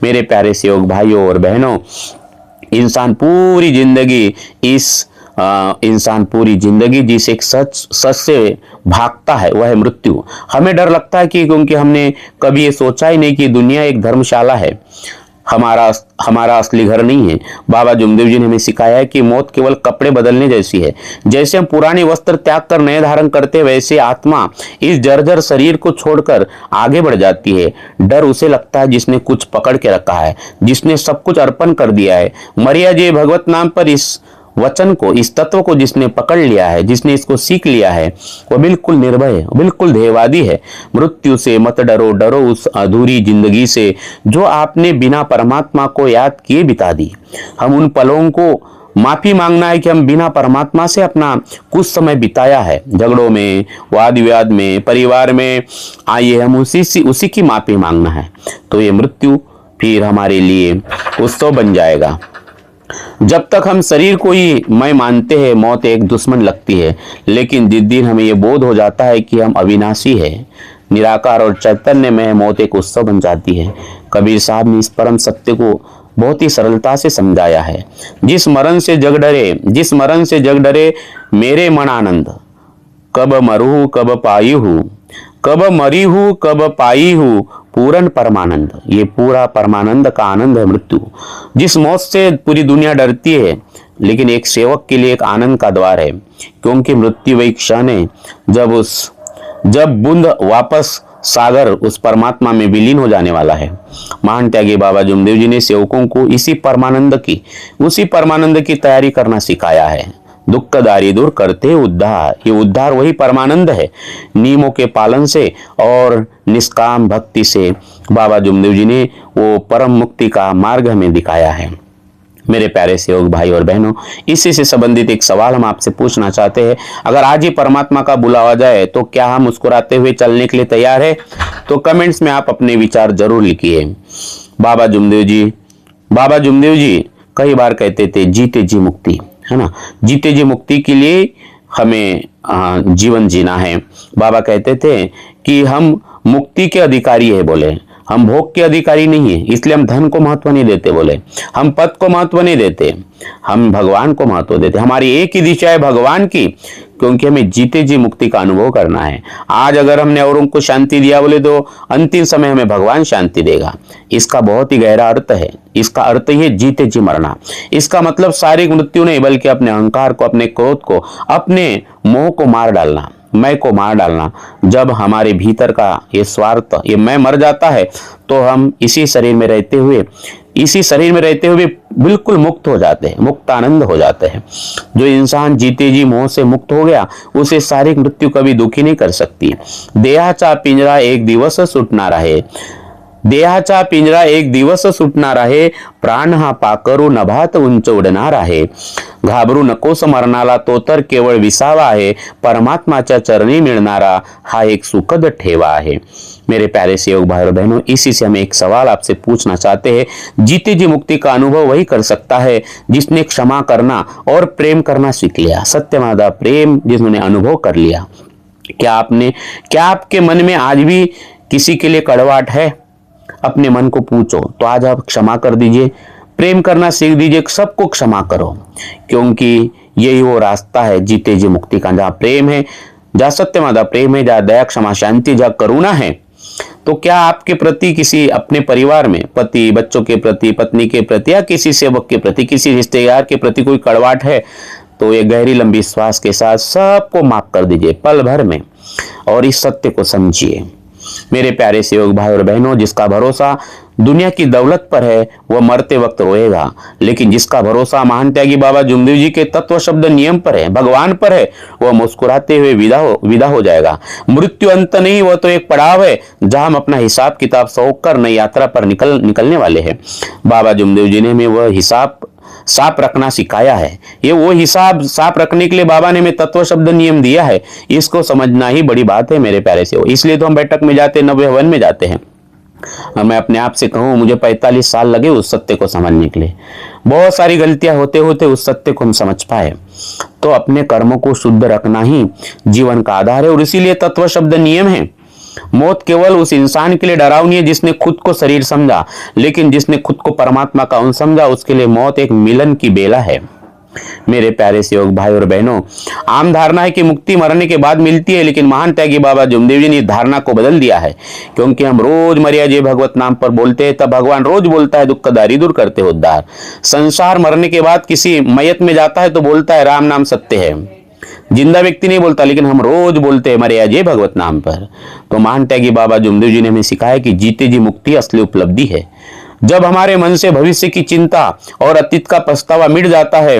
मेरे प्यारे सेवक भाइयों और बहनों, इंसान पूरी जिंदगी इंसान पूरी जिंदगी जिस एक सच से भागता है वह है मृत्यु। हमें डर लगता है कि क्योंकि हमने कभी ये सोचा ही नहीं कि दुनिया एक धर्मशाला है, हमारा असली घर नहीं है। बाबा जुमदेव जी ने हमें सिखाया है कि मौत केवल कपड़े बदलने जैसी है। जैसे हम पुराने वस्त्र त्याग कर नए धारण करते, वैसे आत्मा इस जर्जर शरीर को छोड़कर आगे बढ़ जाती है। डर उसे लगता है जिसने कुछ पकड़ के रखा है, जिसने सब कुछ अर्पण कर दिया है। मरिया जी भगवत नाम पर इस वचन को, इस तत्व को जिसने पकड़ लिया है, जिसने इसको सीख लिया है, वह बिल्कुल निर्भय है, बिल्कुल ध्येयवादी है। मृत्यु से मत डरो, डरो उस अधूरी जिंदगी से जो आपने बिना परमात्मा को याद किए बिता दी। हम उन पलों को माफी मांगना है कि हम बिना परमात्मा से अपना कुछ समय बिताया है, झगड़ों में, वाद विवाद में, परिवार में। आइए हम उसी की माफी मांगना है, तो ये मृत्यु फिर हमारे लिए उत्सव बन जाएगा। जब तक हम शरीर को ही मैं मानते हैं, मौत एक दुश्मन लगती है। लेकिन जिस दिन हमें यह बोध हो जाता है कि हम अविनाशी है, निराकार और चैतन्य में, मौत एक उत्सव बन जाती है। कबीर साहब ने इस परम सत्य को बहुत ही सरलता से समझाया है। जिस मरण से जग डरे मेरे मन आनंद, कब मरू कब पाई हूँ, कब मरी हूँ कब पाई हूँ पूर्ण परमानंद। ये पूरा परमानंद का आनंद है मृत्यु। जिस मौत से पूरी दुनिया डरती है, लेकिन एक सेवक के लिए एक आनंद का द्वार है, क्योंकि मृत्यु वही क्षण है जब बूंद वापस सागर उस परमात्मा में विलीन हो जाने वाला है। महान त्यागी बाबा जुमदेव जी ने सेवकों को उसी परमानंद की तैयारी करना सिखाया है। दुखदारी दूर करते उद्धार, ये उद्धार वही परमानंद है। नियमों के पालन से और निष्काम भक्ति से बाबा जुमदेव जी ने वो परम मुक्ति का मार्ग हमें दिखाया है। मेरे प्यारे सेवक भाई और बहनों, इसी से संबंधित एक सवाल हम आपसे पूछना चाहते हैं। अगर आज ही परमात्मा का बुलावा जाए तो क्या हम मुस्कुराते हुए चलने के लिए तैयार है? तो कमेंट्स में आप अपने विचार जरूर लिखिए। बाबा जुमदेव जी कई बार कहते थे, जीते जी मुक्ति, है ना। जीते जी मुक्ति के लिए हमें जीवन जीना है। बाबा कहते थे कि हम मुक्ति के अधिकारी है, बोले हम भोग के अधिकारी नहीं है, इसलिए हम धन को महत्व नहीं देते, बोले हम पद को महत्व नहीं देते, हम भगवान को महत्व देते। हमारी एक ही दिशा है भगवान की, क्योंकि हमें जीते जी मुक्ति का अनुभव करना है। आज अगर हमने औरों को शांति दिया, बोले तो अंतिम समय हमें भगवान शांति देगा। इसका बहुत ही गहरा अर्थ है। इसका अर्थ ही है जीते जी मरना। इसका मतलब शारीरिक मृत्यु नहीं, बल्कि अपने अहंकार को, अपने क्रोध को, अपने मोह को मार डालना, मैं को मार डालना। जब हमारे भीतर का ये स्वार्थ, ये मैं मर जाता है, तो हम इसी शरीर में रहते हुए बिल्कुल मुक्त हो जाते हैं, मुक्त आनंद हो जाते हैं। जो इंसान जीते जी मोह से मुक्त हो गया, उसे शारीरिक मृत्यु कभी दुखी नहीं कर सकती। देहाचा पिंजरा एक दिवस सुटना रहे, देहाचा पिंजरा एक दिवस सुटणार आहे, प्राण हा पाकरू नभात उंच उडणार आहे। घाबरू नकोस मरणाला, तो तर केवळ विसावा आहे, परमात्माच्या चरणी मिळणारा हा एक सुखद ठेवा आहे। मेरे प्यारे सेवक भाई और बहनों, इसी से हम एक सवाल आपसे पूछना चाहते हैं। जीते जी मुक्ति का अनुभव वही कर सकता है जिसने क्षमा करना और प्रेम करना सीख लिया। सत्यमादा प्रेम जिन्होंने अनुभव कर लिया। क्या आपके मन में आज भी किसी के लिए कड़वाहट है? अपने मन को पूछो, तो आज आप क्षमा कर दीजिए, प्रेम करना सीख दीजिए, सबको क्षमा करो, क्योंकि यही वो रास्ता है जीते जी मुक्ति का। जहाँ प्रेम है, जहाँ सत्यमादा प्रेम है, जहाँ दया क्षमा शांति, जहाँ करुणा है। तो क्या आपके प्रति, किसी अपने परिवार में पति बच्चों के प्रति, पत्नी के प्रति, या किसी सेवक के प्रति, किसी रिश्तेदार के प्रति कोई कड़वाहट है? तो ये गहरी लंबी श्वास के साथ सबको माफ कर दीजिए पल भर में, और इस सत्य को समझिए। मेरे प्यारे सेवक भाई और बहनों, जिसका भरोसा दुनिया की दौलत पर है वह मरते वक्त रोएगा, लेकिन जिसका भरोसा महान त्यागी बाबा जुमदेव जी के तत्व शब्द नियम पर है, भगवान पर है, वह मुस्कुराते हुए विदा हो जाएगा। मृत्यु अंत नहीं, वह तो एक पड़ाव है जहां हम अपना हिसाब किताब सौंप कर नई यात्रा पर निकलने वाले हैं। बाबा जुमदेव जी ने हमें वह हिसाब साफ रखना सिखाया है। ये वो हिसाब साफ रखने के लिए बाबा ने हमें तत्व शब्द नियम दिया है। इसको समझना ही बड़ी बात है मेरे प्यारे से। इसलिए तो हम बैठक में जाते, नव हवन में जाते हैं। मैं अपने आप से कहूं, मुझे 45 साल लगे उस सत्य को समझने के लिए। बहुत सारी गलतियां होते होते उस सत्य को हम समझ पाए। तो अपने कर्मों को शुद्ध रखना ही जीवन का आधार है, और इसीलिए तत्व शब्द नियम है। मौत केवल उस इंसान के लिए डरावनी है जिसने खुद को शरीर समझा, लेकिन जिसने खुद को परमात्मा का अंश समझा उसके लिए मौत एक मिलन की बेला है। मेरे प्यारे सेवक भाई और बहनों, आम धारणा है कि मुक्ति मरने के बाद मिलती है, लेकिन महान त्यागी बाबा जुमदेव जी ने इस धारणा को बदल दिया है। क्योंकि हम रोज मरिया जय भगवत नाम पर बोलते हैं, तब भगवान रोज बोलता है दुख दारी दूर करते हो उद्धार। संसार मरने के बाद किसी मयत में जाता है तो बोलता है राम नाम सत्य है, जिंदा व्यक्ति नहीं बोलता, लेकिन हम रोज बोलते हैं मरिया जय भगवत नाम पर। तो महान त्यागी बाबा जुमदेव जी ने हमें सिखाया कि जीते जी मुक्ति असली उपलब्धि है। जब हमारे मन से भविष्य की चिंता और अतीत का पछतावा मिट जाता है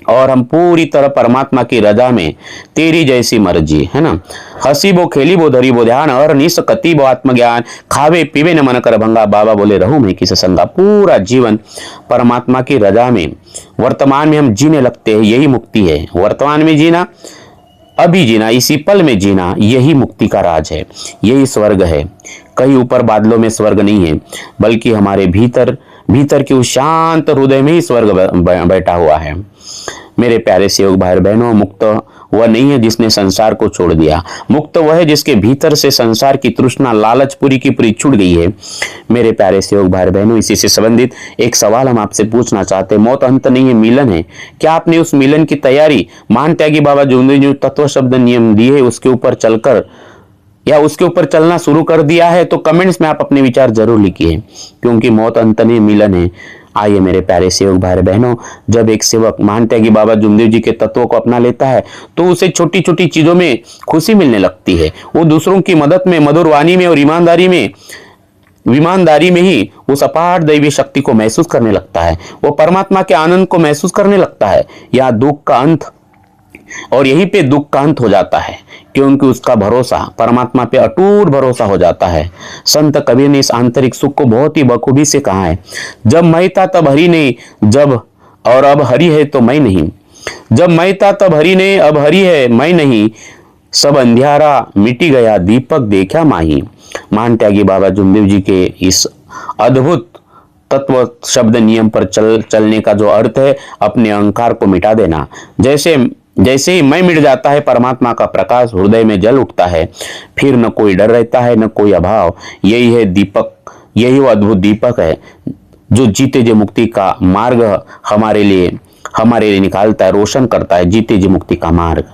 और हम पूरी तरह परमात्मा की रजा में तेरी जैसी मर्जी, है ना, हसी बो खेली बो धरी बो ध्यान और निस कति बो आत्मज्ञान, खावे पीवे न मन कर भंगा, बाबा बोले रहूं मैं किस संगा। पूरा जीवन परमात्मा की रजा में वर्तमान में हम जीने लगते हैं, यही मुक्ति है। वर्तमान में जीना, अभी जीना, इसी पल में जीना, यही मुक्ति का राज है, यही स्वर्ग है। कहीं ऊपर बादलों में स्वर्ग नहीं है, बल्कि हमारे भीतर भीतर के उस शांत हृदय में ही स्वर्ग बैठा हुआ है। मेरे प्यारे सेवक भाई बहनों, मुक्त वह नहीं है जिसने संसार को छोड़ दिया, मुक्त वह है जिसके भीतर से संसार की तृष्णा लालच पूरी की पूरी छूट गई है। मेरे प्यारे सेवक भाई बहनों, इसी से संबंधित एक सवाल हम आपसे पूछना चाहते हैं। मौत अंत नहीं है, मिलन है। क्या आपने उस मिलन की तैयारी महान त्यागी बाबा जुमदेव जी तत्व शब्द नियम दिए उसके ऊपर चलकर या उसके ऊपर चलना शुरू कर दिया है? तो कमेंट्स में आप अपने विचार जरूर लिखिए, क्योंकि मौत अंत नहीं मिलन है। आइए मेरे प्यारे सेवक भाई बहनों, जब एक सेवक महान त्यागी बाबा जुमदेव जी के तत्वों को अपना लेता है तो उसे छोटी छोटी चीजों में खुशी मिलने लगती है। वो दूसरों की मदद में, मधुर वाणी में और ईमानदारी में ही उस अपार दैवी शक्ति को महसूस करने लगता है। वो परमात्मा के आनंद को महसूस करने लगता है। यहाँ दुख का अंत और यहीं पे दुख का अंत हो जाता है, क्योंकि उसका भरोसा परमात्मा पे अटूट भरोसा हो जाता है। संत कबीर ने इस आंतरिक सुख को बहुत ही बखूबी से कहा है। जब मैं था तब हरि नहीं, जब और अब हरि है तो मैं नहीं। जब मैं था तब हरि ने, अब हरि है मैं नहीं। सब अंधियारा मिटी गया, दीपक देखा माही। महान त्यागी बाबा जुमदेव जी के इस अद्भुत तत्व शब्द नियम पर चलने का जो अर्थ है, अपने अहंकार को मिटा देना। जैसे ही मैं मिट जाता है, परमात्मा का प्रकाश हृदय में जल उठता है, फिर न कोई डर रहता है, न कोई अभाव। यही है दीपक, यही वो अद्भुत दीपक है जो जीते जी मुक्ति का मार्ग हमारे लिए निकालता है, रोशन करता है जीते जी मुक्ति का मार्ग।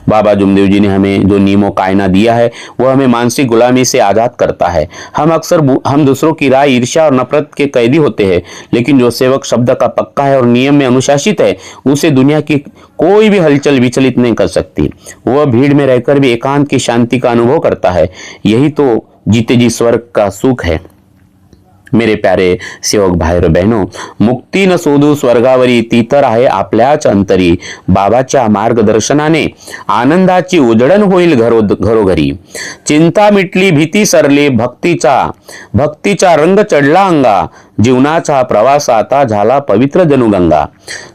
बाबा जुमदेव जी ने हमें जो नियमों कायना दिया है वह हमें मानसिक गुलामी से आजाद करता है। हम दूसरों की राय, ईर्ष्या और नफरत के कैदी होते हैं, लेकिन जो सेवक शब्द का पक्का है और नियम में अनुशासित है, उसे दुनिया की कोई भी हलचल विचलित नहीं कर सकती। वह भीड़ में रहकर भी एकांत की शांति का अनुभव करता है। यही तो जीते जी स्वर्ग का सुख है। मेरे प्यारे सेवक भाई और बहनों, मुक्ती न शोधू स्वर्गावरी, ती तर आहे आपल्याच अंतरी। बाबाच्या मार्गदर्शनाने आनंदाची उजळण होईल घरोघरी। चिंता मिटली, भीती सरली, भक्तीचा रंग चढला अंगा। जीवनाचा प्रवास आता झाला पवित्र जनुगंगा।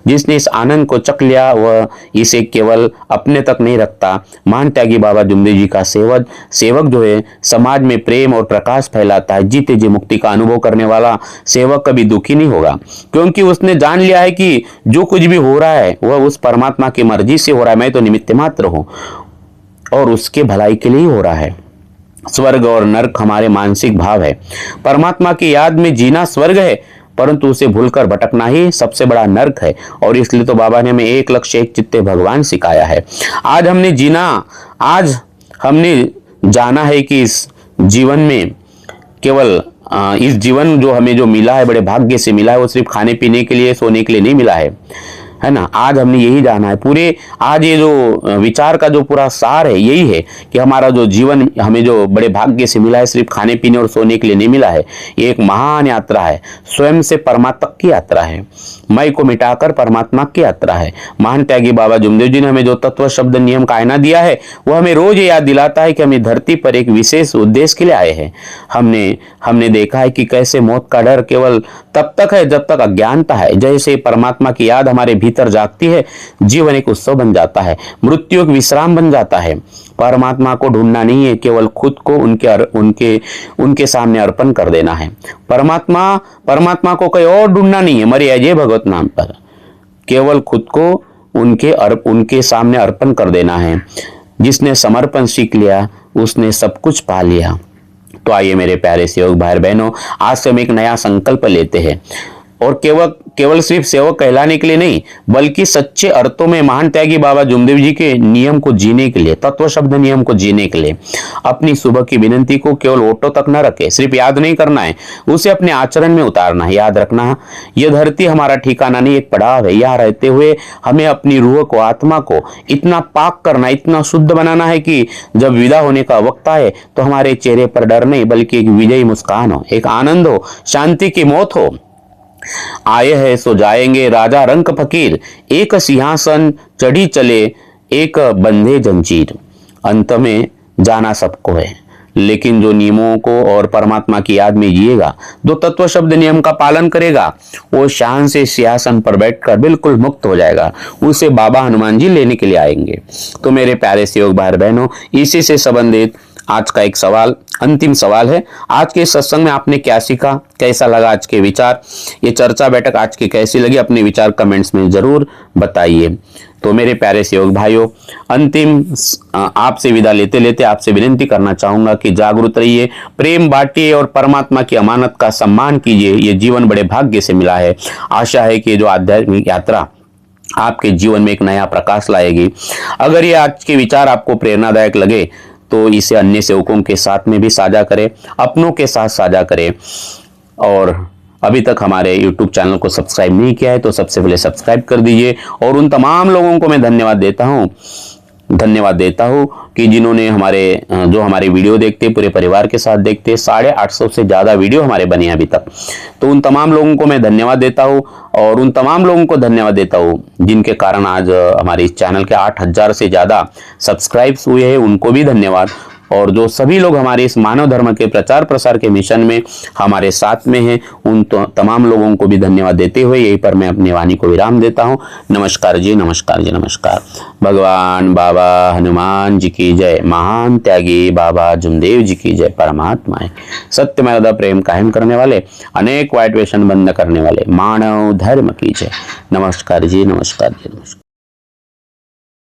जिसने इस आनंद को चख लिया वह इसे केवल अपने तक नहीं रखता। महान त्यागी बाबा जुमदेव जी का सेवक जो है, समाज में प्रेम और प्रकाश फैलाता है। जीते जी मुक्ति का अनुभव करने वाला सेवक कभी दुखी नहीं होगा, क्योंकि उसने जान लिया है कि जो कुछ भी हो रहा है वह उस परमात्मा की मर्जी से हो रहा है। मैं तो निमित्त मात्र हूं और उसके भलाई के लिए ही हो रहा है। स्वर्ग और नरक हमारे मानसिक भाव है। परमात्मा की याद में जीना स्वर्ग है, परंतु उसे भूलकर भटकना ही सबसे बड़ा नरक है। और इसलिए तो बाबा ने हमें एक लक्ष्य एक चित्ते भगवान सिखाया है। आज हमने जाना है कि इस जीवन में केवल इस जीवन जो हमें जो मिला है, बड़े भाग्य से मिला है, वो सिर्फ खाने पीने के लिए, सोने के लिए नहीं मिला है ना। आज हमने यही जाना है। पूरे आज ये जो विचार का जो पूरा सार है यही है कि हमारा जो जीवन हमें जो बड़े भाग्य से मिला है, सिर्फ खाने पीने और सोने के लिए नहीं मिला है। ये एक महान यात्रा है, स्वयं से परमात्मा की यात्रा है, मैं को मिटाकर परमात्मा की यात्रा है। महान त्यागी बाबा जुमदेव जी ने हमें जो तत्व शब्द नियम कायना दिया है वह हमें रोज ये याद दिलाता है कि हम धरती पर एक विशेष उद्देश्य के लिए आए हैं। हमने देखा है कि कैसे मौत का डर केवल तब तक है जब तक अज्ञानता है। जैसे परमात्मा की याद हमारे भीतर जागती है, जीवन एक उत्सव बन जाता है, मृत्यु एक विश्राम बन जाता है। परमात्मा को ढूंढना नहीं है, केवल खुद को उनके सामने अर्पण कर देना है। परमात्मा को कहीं और ढूंढना नहीं है, मरे अजय भगवत नाम पर केवल खुद को उनके सामने अर्पण कर देना है। जिसने समर्पण सीख लिया उसने सब कुछ पा लिया। तो आइए मेरे प्यारे सेवक भाई बहनों, आज से हम एक नया संकल्प लेते हैं और केवल सिर्फ सेवक कहलाने के लिए नहीं, बल्कि सच्चे अर्थों में महान त्यागी बाबा जुमदेव जी के नियम को जीने के लिए, तत्व शब्द नियम को जीने के लिए अपनी सुबह की विनती को केवल ओटो तक न रखे, सिर्फ याद नहीं करना है, उसे अपने आचरण में उतारना है। याद रखना, यह धरती हमारा ठिकाना नहीं, एक पड़ाव है। यहाँ रहते हुए हमें अपनी रूह को, आत्मा को इतना पाक करना, इतना शुद्ध बनाना है कि जब विदा होने का वक्त आए तो हमारे चेहरे पर डर नहीं, बल्कि एक विजयी मुस्कान हो, एक आनंद हो, शांति की मौत हो। आए हैं सो जाएंगे, राजा रंक फकीर, एक सिंहासन चढ़ी चले, एक बंधे जंजीर। अंत में जाना सबको है, लेकिन जो नियमों को और परमात्मा की याद में जिएगा, जो तत्व शब्द नियम का पालन करेगा, वो शान से सिंहासन पर बैठकर बिल्कुल मुक्त हो जाएगा। उसे बाबा हनुमान जी लेने के लिए आएंगे। तो मेरे प्यारे सेवक भाई बहनों, इसी से संबंधित आज का एक सवाल, अंतिम सवाल है, आज के सत्संग में आपने क्या सीखा, कैसा लगा आज के विचार, ये चर्चा बैठक आज की कैसी लगी, अपने विचार कमेंट्स में जरूर बताइए। तो मेरे प्यारे सेवक भाइयों, अंतिम आपसे विदा लेते लेते आपसे विनती करना चाहूंगा कि जागरूक रहिए, प्रेम बांटिए और परमात्मा की अमानत का सम्मान कीजिए। ये जीवन बड़े भाग्य से मिला है। आशा है कि जो आध्यात्मिक यात्रा आपके जीवन में एक नया प्रकाश लाएगी। अगर ये आज के विचार आपको प्रेरणादायक लगे तो इसे अन्य सेवकों के साथ में भी साझा करें, अपनों के साथ साझा करें। और अभी तक हमारे YouTube चैनल को सब्सक्राइब नहीं किया है तो सबसे पहले सब्सक्राइब कर दीजिए। और उन तमाम लोगों को मैं धन्यवाद देता हूं कि जिन्होंने हमारे वीडियो देखते, पूरे परिवार के साथ देखते, 850 से ज़्यादा वीडियो हमारे बने हैं अभी तक। तो उन तमाम लोगों को मैं धन्यवाद देता हूं और उन तमाम लोगों को धन्यवाद देता हूं जिनके कारण आज हमारे इस चैनल के 8000 से ज़्यादा सब्सक्राइब्स हुए हैं, उनको भी धन्यवाद। और जो सभी लोग हमारे इस मानव धर्म के प्रचार प्रसार के मिशन में हमारे साथ में हैं, उन तमाम लोगों को भी धन्यवाद देते हुए यहीं पर मैं अपनी वाणी को विराम देता हूं। नमस्कार जी, नमस्कार जी, नमस्कार। भगवान बाबा हनुमान जी की जय, महान त्यागी बाबा जुमदेव जी की जय। परमात्मा सत्य मर्यादा प्रेम कायम करने वाले, अनेक वाइट व्यसन बंद करने वाले मानव धर्म की जय। नमस्कार जी, नमस्कार जी, नमस्कार।